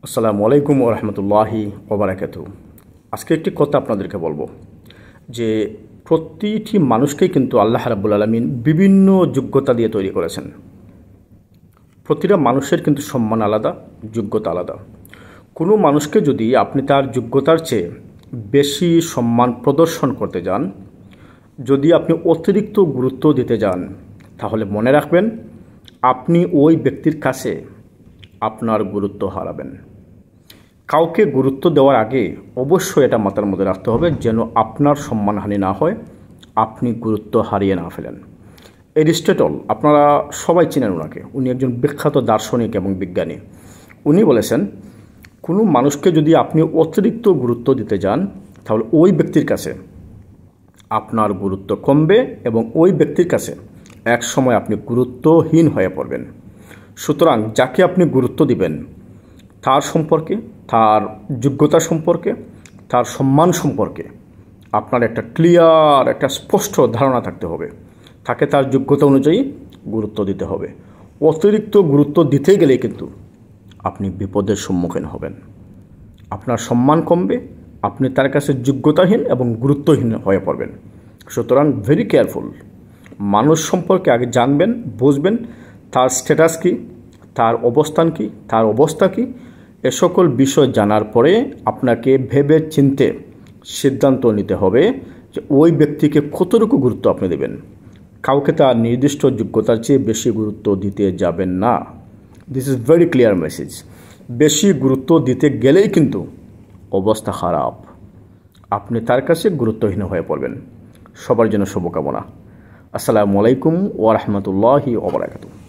আসসালামু আলাইকুম ওয়া রাহমাতুল্লাহি ওয়া বারাকাতুহু। আজকে একটি কথা আপনাদেরকে বলবো যে প্রতিটি মানুষকেই কিন্তু আল্লাহ রাব্বুল আলামিন বিভিন্ন যোগ্যতা দিয়ে তৈরি করেছেন। প্রতিটা মানুষের কিন্তু সম্মান আলাদা, যোগ্যতা আলাদা। কোনো মানুষকে যদি আপনি তার যোগ্যতার চেয়ে বেশি সম্মান প্রদর্শন করতে যান, যদি আপনি অতিরিক্ত গুরুত্ব দিতে যান, তাহলে মনে রাখবেন আপনি ওই ব্যক্তির কাছে আপনার গুরুত্ব হারাবেন। কাউকে গুরুত্ব দেওয়ার আগে অবশ্যই এটা মাথার মধ্যে রাখতে হবে যেন আপনার সম্মানহানি না হয়, আপনি গুরুত্ব হারিয়ে না ফেলেন। এরিস্টটল, আপনারা সবাই চিনেন ওনাকে, উনি একজন বিখ্যাত দার্শনিক এবং বিজ্ঞানী। উনি বলেছেন কোনো মানুষকে যদি আপনি অতিরিক্ত গুরুত্ব দিতে যান, তাহলে ওই ব্যক্তির কাছে আপনার গুরুত্ব কমবে এবং ওই ব্যক্তির কাছে এক সময় আপনি গুরুত্বহীন হয়ে পড়বেন। সুতরাং যাকে আপনি গুরুত্ব দিবেন তার সম্পর্কে, তার যোগ্যতা সম্পর্কে, তার সম্মান সম্পর্কে আপনার একটা ক্লিয়ার, একটা স্পষ্ট ধারণা থাকতে হবে। তাকে তার যোগ্যতা অনুযায়ী গুরুত্ব দিতে হবে। অতিরিক্ত গুরুত্ব দিতে গেলে কিন্তু আপনি বিপদের সম্মুখীন হবেন, আপনার সম্মান কমবে, আপনি তার কাছে যোগ্যতাহীন এবং গুরুত্বহীন হয়ে পড়বেন। সুতরাং ভেরি কেয়ারফুল। মানুষ সম্পর্কে আগে জানবেন, বুঝবেন তার স্ট্যাটাস কী, তার অবস্থান কী, তার অবস্থা কী। এ সকল বিষয় জানার পরে আপনাকে ভেবে চিন্তে সিদ্ধান্ত নিতে হবে যে ওই ব্যক্তিকে কতটুকু গুরুত্ব আপনি দেবেন। কাউকে তার নির্দিষ্ট যোগ্যতার চেয়ে বেশি গুরুত্ব দিতে যাবেন না। This is very clear message. বেশি গুরুত্ব দিতে গেলেই কিন্তু অবস্থা খারাপ, আপনি তার কাছে গুরুত্বহীন হয়ে পড়বেন। সবার জন্য শুভকামনা। আসসালামু আলাইকুম ওয়া রাহমাতুল্লাহি ওয়া বারাকাতুহু।